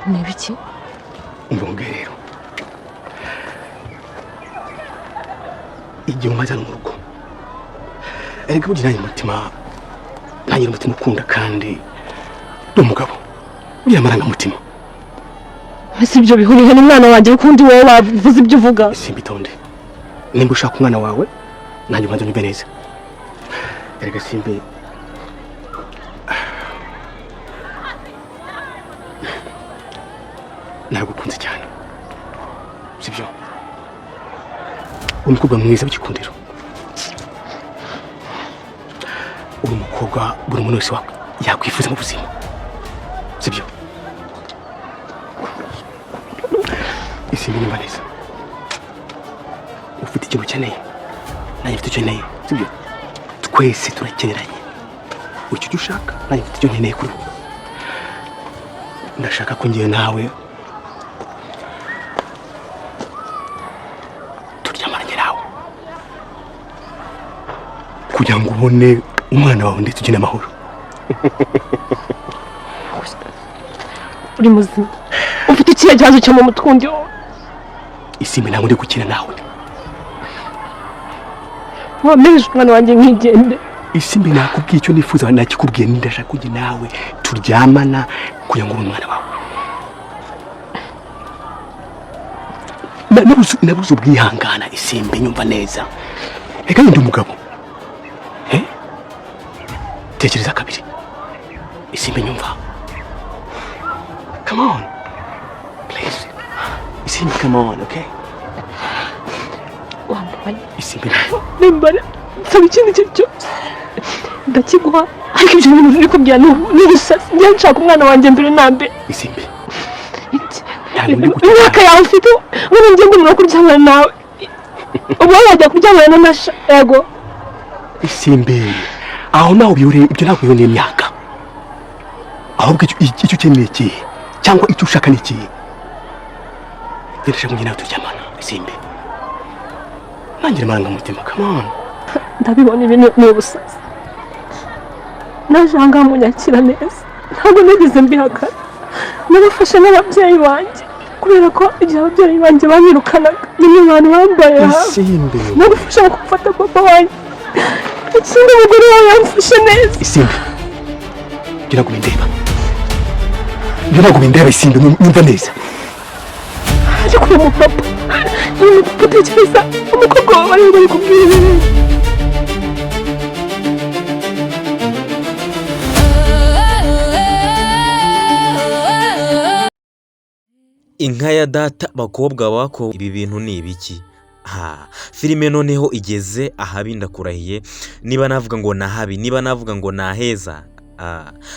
Ni ibiki? Mbonge rero igihe umaze mu rugo erega bugira umutima nanjye umutima ukunda kandi n'umugabo uriya marangamutima. Ese ibyo bihuriye n'umwana wanjye kundi wowe wavuze ibyo uvuga? Simbitonde nimba ushaka umwana wawe nanjye ubanza unyumve neza. Erega Simbi nagukunze cyane sibyo? Umukobwa mwiza w'igikundiro, uri umukobwa buri muntu wese yakwifuza mu buzima sibyo? Simbi nimba neza ufite ikintu ukeneye nanjye mfite icyo nkeneye sibyo? Twese turakeneranye, icyo ushaka nanjye mfite icyo nkeneye kuri wowe. Ndashaka ko ngiye nawe turyamaranye nawe kugira ngo ubone umwana wawe ndetse ugire amahoro. Uri muzima? Ufite ikihe kibazo cyo mu mutwe undi wowe? Simbi ntabwo ndi gukina nawe. Wamenye umwana wanjye nkigende. Simbi nakubwiye icyo nifuza nakikubwiye, ndashaka kujya nawe turyamana kugira ngo ubone umwana wawe. Nabuze ubwihangana Simbi nyumva neza. Reka ndi umugabo. Tekereza kabiri. Simbi nyumva. Come on. Please. Simbi, come on, okay? Wambaye. Simbi. Nimbara. Sabe ikintu cyose. Ndakiguha. Ariko ibyo bintu uri kubwira n'ubusasi. Njye nshaka umwana wanjye mbere nambe. Simbi. Imyaka yawe ufite ubu njye ngomba kuryamana nawe. Ubu wajya kuryamana n'amasha yego. Simbi. Aho naho biyore ibyo ntabwo yone imyaka. Ahubwo icyo ukeneye iki cyangwa icyo ushaka ni iki? Ndashaka ngo nawe turyamana Simbi. Nangira marangamutima, come on. Ndabibona ibintu n'ubusasi. Najanga munyakira neza. Ntabwo nigeze mbihaka. Nabafashe n'ababyeyi banjye kubera ko igihe ababyeyi banjye banyirukanaga nimwe abantu bambaye Simbi. Nabafashe gufata papa wanjye. Ikindi umugore wawe yamfashe neza. Simbi. Gira ngo ndeba. Gira ngo ndeba Simbi nyumva neza. Ariko umupapa. Umupapa tekereza umukobwa wawe bari kubwira. Inka ya data bakobwa bako ibi bintu ni ibiki? Filime noneho igeze ahabi ndakurahiye, niba navuga ngo nahabi, niba navuga ngo naheza.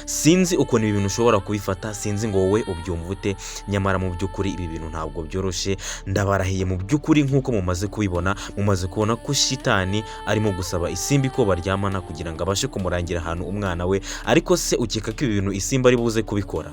Sinzi uko ibi bintu ushobora kubifata, sinzi ngo wowe ubyumva ute, nyamara mu by'ukuri ibi bintu ntabwo byoroshye. Ndabarahiye mu by'ukuri nk'uko mumaze kubibona, mumaze kubona ko shitani arimo gusaba Isimbi ko baryamana kugira ngo abashe kumurangira ahantu umwana we. Ariko se ukeka ko ibi bintu Isimbi ari buze kubikora?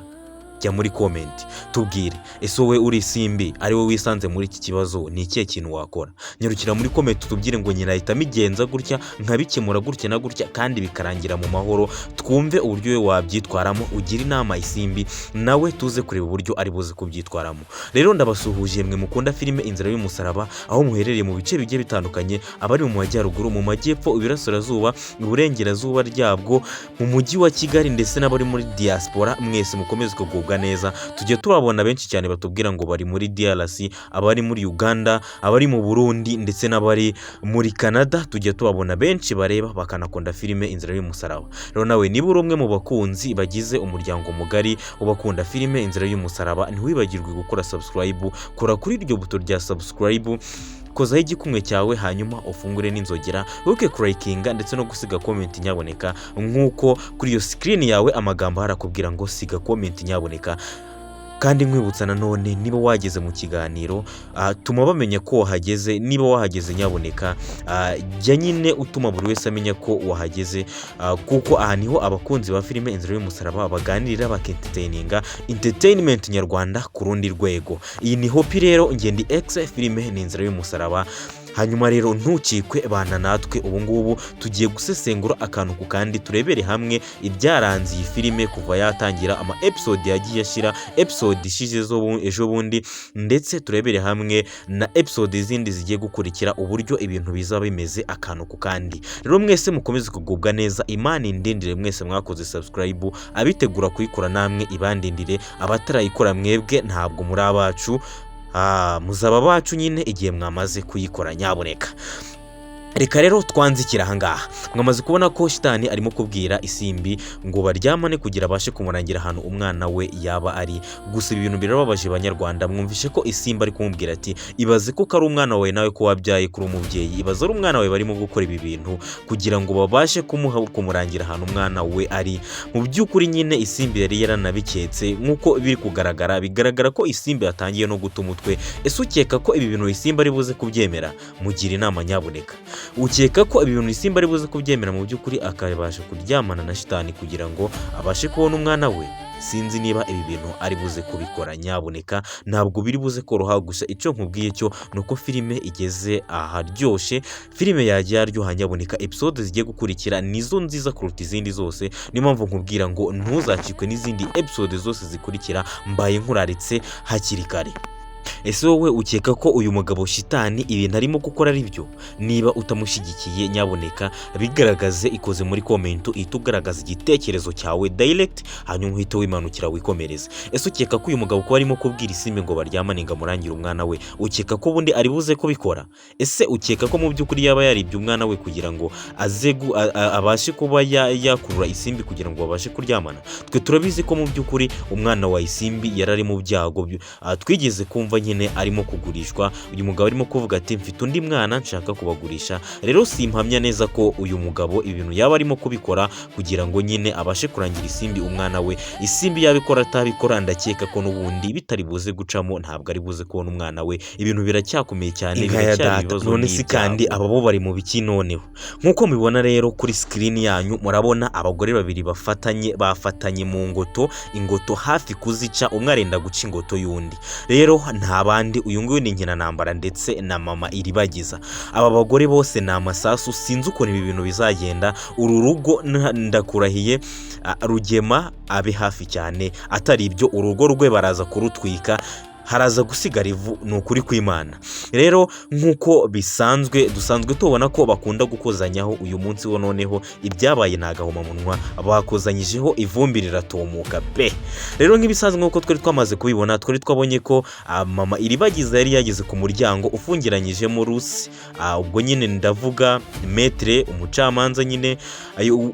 Jya muri comment tubwire, ese wowe uri Isimbi ari wowe wisanze muri iki kibazo ni ikihe kintu wakora? Nyarukira muri comment tubwire ngo nyirahita migenza gutya nkabikemura gutya na gutya kandi bikarangira mu mahoro. Twumve uburyo we wabyitwaramo, ugira inama Isimbi nawe tuze kureba uburyo ari buze kubyitwaramo. Rero ndabasuhuje mwe mukunda filime Inzira y'Umusaraba, aho muherereye mu bice bigiye bitandukanye, abari mu majyaruguru, mu majyepfo, ibirasirazuba, uburengerazuba ryabwo, mu mujyi wa Kigali ndetse n'abari muri diaspora, mwese mukomeze kugubwa neza. Tujye tubabona benshi cyane batubwira ngo bari muri DRC, abari muri Uganda, abari mu Burundi ndetse n'abari muri Canada. Tujye tubabona benshi bareba bakanakunda filime Inzira y'Umusaraba. Rero nawe niba uri umwe mu bakunzi bagize umuryango mugari ubakunda filime Inzira y'Umusaraba, ntiwibagirwe gukora subscribe. Kora kuri iryo buto rya subscribe, kozaho igikumwe cyawe, hanyuma ufungure n'inzogera, wibuke kurikinga ndetse no gusiga comment nyaboneka, nk'uko kuri iyo screen yawe amagambo harakubwira ngo siga comment nyaboneka. Kandi nkwibutsa nanone niba wageze mu kiganiro tuma bamenya ko wahageze. Niba wahageze nyaboneka jya nyine utuma buri wese amenya ko wahageze, kuko aha niho abakunzi ba filime Inzira y'Umusaraba baganirira bakentertaininga, entertainment nyarwanda ku rundi rwego. Iyi ni HOPiE rero, ngendi X filime ni Inzira y'Umusaraba. hanyuma rero ntucikwe bana natwe ubu ngubu tugiye gusesengura akantu ku kandi turebere hamwe ibyaranze iyi filime kuva yatangira ama episode yagiye ashira episode ishize ejo bundi ndetse turebere hamwe na episode zindi zigiye gukurikira uburyo ibintu bizaba bimeze akantu ku kandi. Rero mwese mukomeze kugubwa neza, Imana indindire mwese mwakoze subscribe, abitegura kuyikora namwe ibandindire, abatarayikora mwebwe ntabwo muri abacu, muzaba bacu nyine igihe mwamaze kuyikora nyaboneka. Reka rero twanzikira ahangaha. Mwamaze kubona ko shitani arimo kubwira isimbi ngo baryamane kugira abashe kumurangira ahantu umwana we yaba ari. Gusa ibintu birababaje Banyarwanda, mwumvishe ko isimbi ari kumubwira ati ibaze ko kari umwana wawe nawe ko wabyaye kuri umubyeyi, ibaze ari umwana wawe barimo gukora ibi bintu kugira ngo babashe kumurangira ahantu umwana we ari. Mu by'ukuri nyine isimbi yari yaranabiketse nkuko biri kugaragara, bigaragara ko isimbi yatangiye no guta umutwe. Ese ukeka ko ibi bintu isimbi ari buze kubyemera? Mugira inama nyaboneka. Ukeka ko ibintu isimba ari buze kubyemera mu by'ukuri akabasha kuryamana na shitani kugira ngo abashe kubona umwana we? Sinzi niba ibi bintu ari buze kubikora nyaboneka, ntabwo biri buze koroha. Gusa icyo nkubwiye cyo nuko filime igeze aharyoshye, filime yagiye aryoha nyaboneka. Episode zigiye gukurikira nizo nziza kuruta izindi zose, niyo mpamvu nkubwira ngo ntuzacikwe n'izindi episode zose zikurikira, mbaye nkuraritse hakiri kare. Ese wowe ukeka ko uyu mugabo shitani ibintu arimo gukora ari byo? Niba utamushyigikiye nyaboneka bigaragaze, ikoze muri comment itugaragaza igitekerezo cyawe direct, hanyuma uhite wimanukira wikomereza. Ese ukeka ko uyu mugabo ko arimo kubwira isimbi ngo baryamane ngo amurangira umwana we, ukeka ko bundi ari buze kubikora? Ese ukeka ko mu by'ukuri yaba yaribye umwana we kugira ngo abashe kuba yakurura isimbi kugira ngo babashe kuryamana? Twe turabizi ko mu by'ukuri umwana wa isimbi yarari mu byago, twigeze kumva nyine arimo kugurishwa. Uyu mugabo arimo kuvuga ati mfite undi mwana nshaka kubagurisha. Rero simpamya neza ko uyu mugabo ibintu yaba arimo kubikora kugira ngo nyine abashe kurangira isimbi umwana we. Isimbi yabikora atabikora, ndakeka ko n'ubundi bitari buze gucamo, ntabwo ari buze kubona umwana we. Ibintu biracyakomeye cyane, biracyabibazo. None si kandi aba bo bari mu biki noneho? Nkuko mubibona rero kuri screen yanyu murabona abagore babiri bafatanye mu ingoto hafi kuzica, umwe arenda guca ingoto y'undi. Rero nta bandi, uyu nguyu ni nyina Ntambara ndetse na mama Iribagiza. Aba bagore bose ni amasasu, sinzi ukuntu ibi bintu bizagenda. Uru rugo ndakurahiye Rugema abe hafi cyane, atari ibyo urugo rwe baraza kurutwika, haraza gusigara ivu, ni ukuri kw'Imana. Rero nkuko dusanzwe tubona ko bakunda gukozanyaho, uyu munsi wo noneho ibyabaye ntagahomamunwa, bakozanyijeho ivumbi riratumuka pe. Rero nk'ibisanzwe nkuko twari twamaze kubibona, twari twabonye ko mama Iribagiza yari yageze ku muryango ufungiranyijemo rusi, ubwo nyine ndavuga metre umucamanza nyine,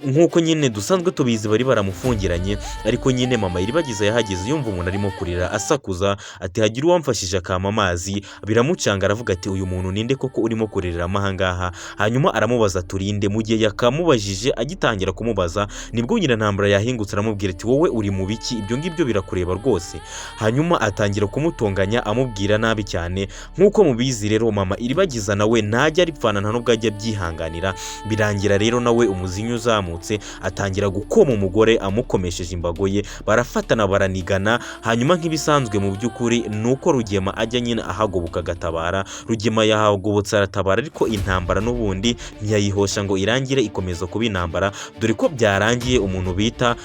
nkuko nyine dusanzwe tubizi bari baramufungiranye. Ariko nyine mama Iribagiza yahageze yumva umuntu arimo kurira asakuza ati hagira uwamfashije akama amazi. Biramucanga, aravuga ati uyu muntu ninde koko urimo kurerera amahangaha? Hanyuma aramubaza turinde. Mu gihe yakamubajije agitangira kumubaza, nibwo nyina Ntambara yahingutse aramubwira ati wowe uri mu biki? Ibyo ngibyo birakureba rwose. Hanyuma atangira kumutonganya amubwira nabi cyane. Nkuko mubizi rero mama Iribagiza nawe ntajya aripfana, nta nubwo ajya byihanganira. Birangira rero nawe umuzinyu uzamutse, atangira gukoma umugore amukomesheje imbago ye, barafatana baranigana. Hanyuma nk'ibisanzwe mu by'ukuri nuko Rugema ajya nyine ahagoboka agatabara. Rugema yahagobotse aratabara, ariko Intambara n'ubundi ntiyayihosha ngo irangire, ikomeza kuba intambara, dore ko byarangiye umuntu bita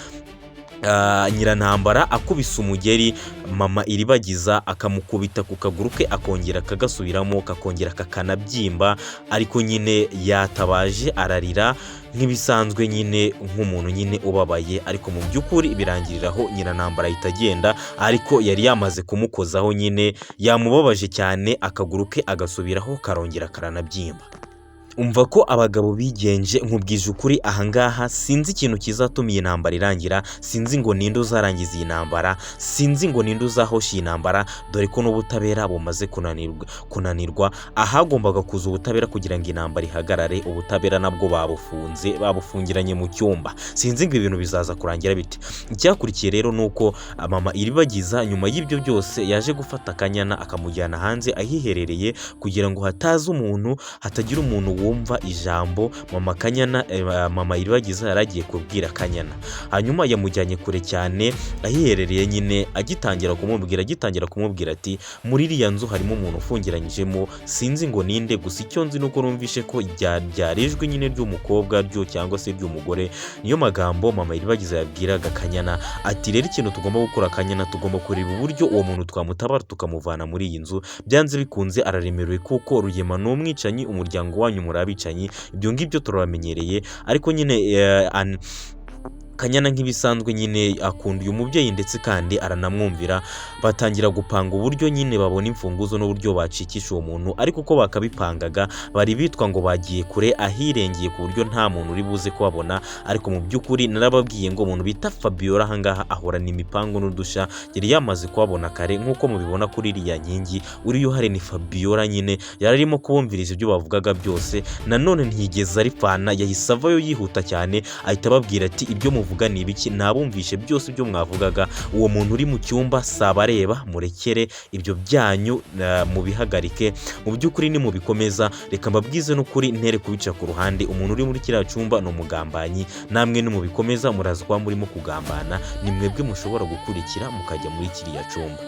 Nyirantambara akubise umugeri mama Iribagiza, akamukubita ku kaguru ke, akongera kagasubiramo, kakongera kakanabyimba. Ariko nyine yatabaje ararira nk'ibisanzwe nyine nk'umuntu nyine ubabaye. Ariko mu by'ukuri birangiriraho Nyirantambara ahita agenda, ariko yari yamaze kumukozaho nyine yamubabaje cyane, akaguru ke agasubiraho karongera karanabyimba. Umva ko abagabo bigenje, nkubwije ukuri ahangaha sinzi ikintu kizatuma iyi ntambara irangira, sinzi ngo ninde uzarangiza iyi ntambara, sinzi ngo ninde uzahosha iyi ntambara, dore ko n'ubutabera bumaze kunanirwa. Ahagombaga kuza ubutabera kugira ngo intambara ihagarare, ubutabera nabwo babufungiranye mu cyumba. Sinzi ngo ibintu bizaza kurangira bite. Icyakurikiye rero nuko mama Iribagiza nyuma y'ibyo byose yaje gufata akanyana akamujyana hanze ahiherereye, kugira ngo hatagira umuntu wumva ijambo mama Iribagiza yaragiye kubwira Kanyana. Hanyuma yamujyanye kure cyane ahiherereye nyine agitangira kumubwira ati muri iriya nzu harimo umuntu ufungiranyijemo, sinzi ngo ninde, gusa icyo nzi nuko numvishe ko ryarijwe nyine ry'umukobwa ryo cyangwa se ry'umugore. Niyo magambo mama Iribagiza yabwiraga Kanyana ati rero ikintu tugomba gukora Kanyana, tugomba kureba uburyo uwo muntu twamutabara tukamuvana muri iyi nzu, byanze bikunze araremerewe kuko Rugema ni umwicanyi, umuryango wanyu muri abicanyi, ibyo ngibyo turabamenyereye. Ariko nyine Kanyana nk'ibisanzwe nyine akunda uyu mubyeyi ndetse kandi aranamwumvira. Batangira gupanga uburyo nyine babona imfunguzo n'uburyo bacikisha uwo muntu, ariko uko bakabipangaga bari bitwa ngo bagiye kure ahirengeye ku buryo nta muntu uri buze kubabona. Ariko mu by'ukuri narababwiye ngo umuntu bita Fabiola ahangaha ahorana imipango n'udusha, yari yamaze kubabona kare nk'uko mubibona kuri iriya nkingi. Uriya uhari ni Fabiola nyine, yari arimo kubumviriza ibyo bavugaga byose. Nanone ntiyigeze aripfana, yahise avayo yihuta cyane ahita ababwira ati ibyo muvuga ni ibiki, nabumvishe byose ibyo mwavugaga. Uwo muntu uri mu cyumba sabareba, murekere ibyo byanyu mubihagarike, mu by'ukuri ni mubikomeza. Reka mbabwize n'ukuri ntere kubica ku ruhande, umuntu uri muri kiriya cyumba ni umugambanyi, namwe ni mubikomeza muraza kuba murimo kugambana, ni mwebwe mushobora gukurikira mukajya muri kiriya cyumba.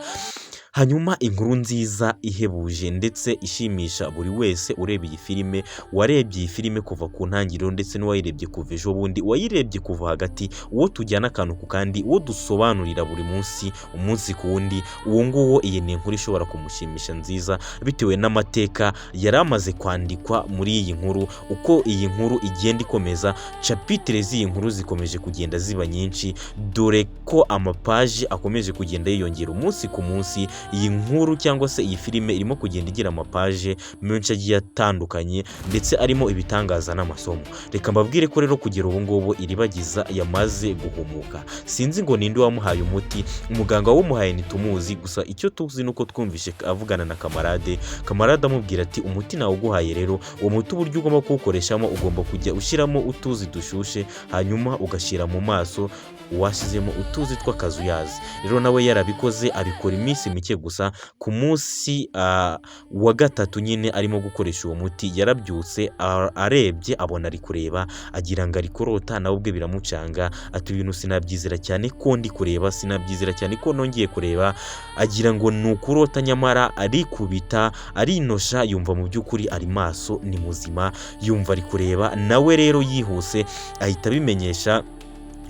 Hanyuma inkuru nziza ihebuje ndetse ishimisha buri wese ureba iyi filime, warebye iyi filime kuva ku ntangiriro ndetse n'uwayirebye kuva ejo bundi, wayirebye kuva hagati, uwo tujyana akantu ku kandi, uwo dusobanurira buri munsi umunsi ku wundi, uwo nguwo iyi ni inkuru ishobora kumushimisha nziza bitewe n'amateka yari amaze kwandikwa muri iyi nkuru. Uko iyi nkuru igenda ikomeza, chapitre z'iyi nkuru zikomeje kugenda ziba nyinshi, dore ko amapaji akomeje kugenda yiyongera umunsi ku munsi. Iyi nkuru cyangwa se iyi filime irimo kugenda igira amapaje menshi agiye atandukanye ndetse arimo ibitangaza n'amasomo. Reka mbabwire ko rero kugera ubu ngubu Iribagiza yamaze guhumuka. Sinzi ngo ninde wamuhaye umuti, umuganga wumuhaye ntitumuzi, gusa icyo tuzi nuko twumvishe avugana na kamarade amubwira ati umuti nawe uguhaye rero, uwo muti uburyo ugomba kuwukoreshamo ugomba kujya ushyiramo utuzi dushushe, hanyuma ugashyira mu maso washyizemo utuzi tw'akazuyazi. Rero nawe yarabikoze, abikora iminsi mike gusa. Ku munsi wa gatatu nyine arimo gukoresha uwo muti yarabyutse, arebye abona ari kureba, agira ngo ari kurota, nawe ubwe biramucanga. Ati ibintu sinabyizera cyane ko ndi kureba, sinabyizera cyane ko nongeye kureba. Agira ngo ni ukurota, nyamara arikubita, arinosha, yumva mu by'ukuri ari maso, ni muzima, yumva ari kureba. Nawe rero yihuse ahita abimenyesha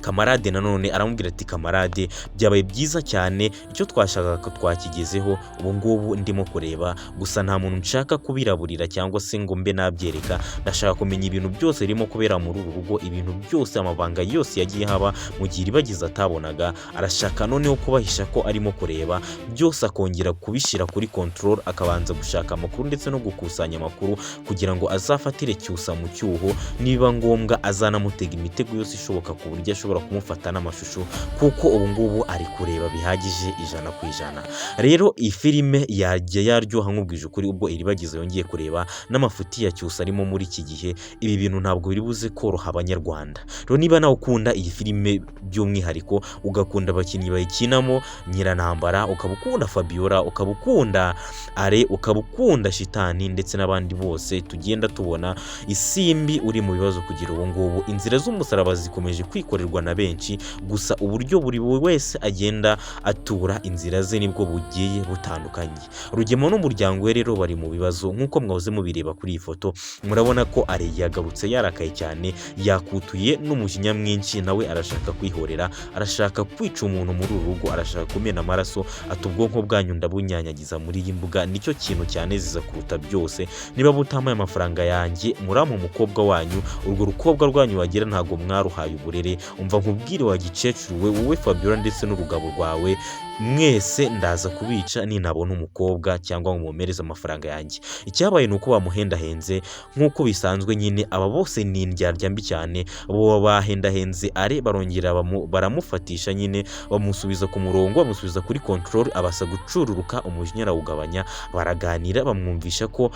kamarade. Nanone aramubwira ati kamarade, byabaye byiza cyane, icyo twashakaga twakigezeho, ubu ngubu ndimo kureba, gusa nta muntu nshaka kubiraburira cyangwa se ngo mbe nabyereka. Ndashaka kumenya ibintu byose birimo kubera muri uru rugo, ibintu byose, amabanga yose yagiye haba mu gihe Iribagiza atabonaga. Arashaka noneho kubahisha ko arimo kureba byose, akongera kubishyira kuri control, akabanza gushaka amakuru ndetse no gukusanya amakuru kugira ngo azafatire cyusa mu cyuho, niba ngombwa azanamutega imitego yose ishoboka ku buryo ashobora kumufata n'amashusho, kuko ubu ngubu ari kureba bihagije 100%. Rero iyi filime yajya yaryoha nk'ubwije ukuri ubwo Iribagiza yongeye kureba n'amafuti ya cyusa arimo muri iki gihe. Ibi bintu ntabwo biri buze koroha abanyarwanda. Rero niba nawe ukunda iyi filime by'umwihariko, ugakunda abakinnyi bayikinamo, Nyirantambara, ukaba ukunda Fabiola, ukaba ukunda Are, ukaba ukunda Shitani ndetse n'abandi bose tugenda tubona, isimbi uri mu bibazo kugira ubu ngubu, inzira z'umusaraba zikomeje kwikorerwa na benshi, gusa uburyo buri wese agenda atura inzira ze nibwo bugiye butandukanye. Rugema n'umuryango we rero bari mu bibazo nk'uko mwahoze mubireba kuri iyi foto. Murabona ko Are yagarutse yarakaye cyane, yakutuye n'umujinya mwinshi, nawe arashaka kwihorera, arashaka kwica umuntu muri uru rugo, arashaka kumena amaraso. Ati ubwonko bwanyu ndabunyanyagiza muri iyi mbuga, nicyo kintu cyanezeza kuruta byose. Niba butamaye amafaranga yanjye murampa umukobwa wanyu, urwo rukobwa rwanyu wagira ntago mwaruhaye uburere. Umva nkubwire wa gicecuru wowe Fabiola ndetse n'urugabo rwawe, mwese ndaza kubica ninabona umukobwa cyangwa ngo mumereze amafaranga yanjye. Icyabaye nuko bamuhendahenze nk'uko bisanzwe nyine, aba bose ni indyarya mbi cyane. Bo bahendahenze Are, barongera baramufatisha nyine, bamusubiza ku murongo, bamusubiza kuri control, abasa gucururuka, umujinya arawugabanya. Baraganira, bamwumvisha ko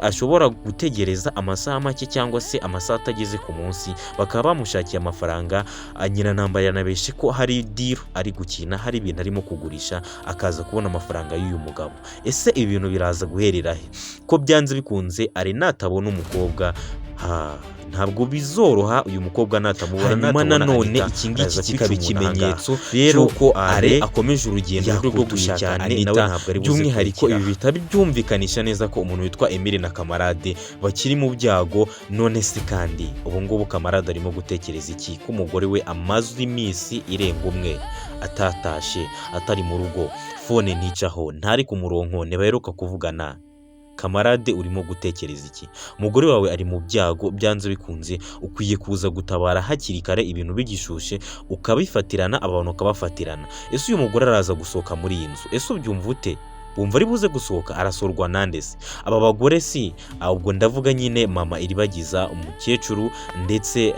ashobora gutegereza amasaha make cyangwa se amasaha atageze ku munsi, bakaba bamushakiye amafaranga. Nyirantambara yanabeshe ko hari deal ari gukina, hari ibintu arimo arimo kugurisha akaza kubona amafaranga y'uyu mugabo. Ese ibi bintu biraza guherera he? Ko byanze bikunze ari natabona umukobwa ntabwo bizoroha uyu mukobwa natamubona. Hanyuma nanone iki ngiki kikaba ikimenyetso rero ko are akomeje urugendo rwo gushaka Anita, ntabwo ari by'umwihariko ibi bihita byumvikanisha neza ko umuntu witwa Emile na kamarade bakiri mu byago. None se kandi ubu ngubu kamarade arimo gutekereza iki ko umugore we amaze iminsi irenga umwe atatashe, atari mu rugo, fone nticaho, ntari ku murongo, ntibaheruka kuvugana? Kamarade urimo gutekereza iki? Umugore wawe ari mu byago, byanze bikunze ukwiye kuza gutabara hakiri kare, ibintu bigishushe ukabifatirana, abantu ukabafatirana. Ese uyu mugore araza gusohoka muri iyi nzu? Ese ubyumva ute? Wumva ari buze gusohoka? Arasorwa nande se? Aba bagore si ubwo ndavuga nyine mama iribagiza, umukecuru ndetse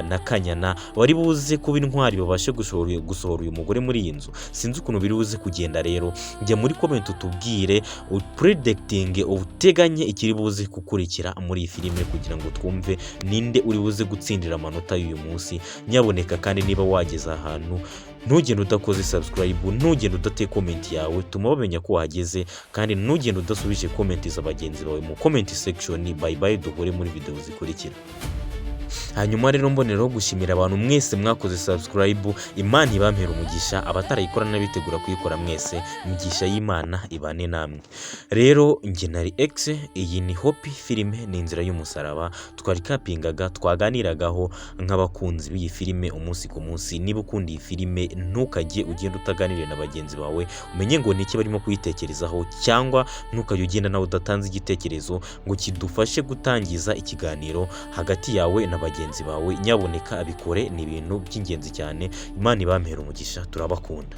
na Kanyana bari buze kuba intwari babashe gusohora uyu mugore muri iyi nzu? Sinzi ukuntu biri buze kugenda. Rero njya muri comment utubwire predicting, uteganye ikiri buze kukurikira muri iyi filime kugira ngo twumve ninde uri buze gutsindira amanota y'uyu munsi. Nyaboneka kandi niba wageze ahantu ntugende udakoze subscribe, ntugende udateye comment yawe, tuma bamenya ko wahageze, kandi ntugende udasubije comment za bagenzi bawe mu comment section. Bye bye, duhure muri video zikurikira. Hanyuma rero mboneraho gushimira abantu mwese mwakoze subscribe, Imana ibampera umugisha, abatarayikora n'abitegura kuyikora mwese, imigisha y'Imana ibane namwe. Rero njye nari X, iyi ni HOPiE filime ni inzira y'umusaraba, twari kapingaga twaganiragaho nk'abakunzi b'iyi filime umunsi ku munsi. Niba ukunda iyi filime ntukajye ugenda utaganiriye na bagenzi bawe, umenye ngo niki barimo kuyitekerezaho, cyangwa ntukajye ugenda nawe udatanze igitekerezo ngo kidufashe gutangiza ikiganiro hagati yawe na bagenzi bawe. Nyaboneka abikore, ni ibintu by'ingenzi cyane. Imana ibampera umugisha, turabakunda.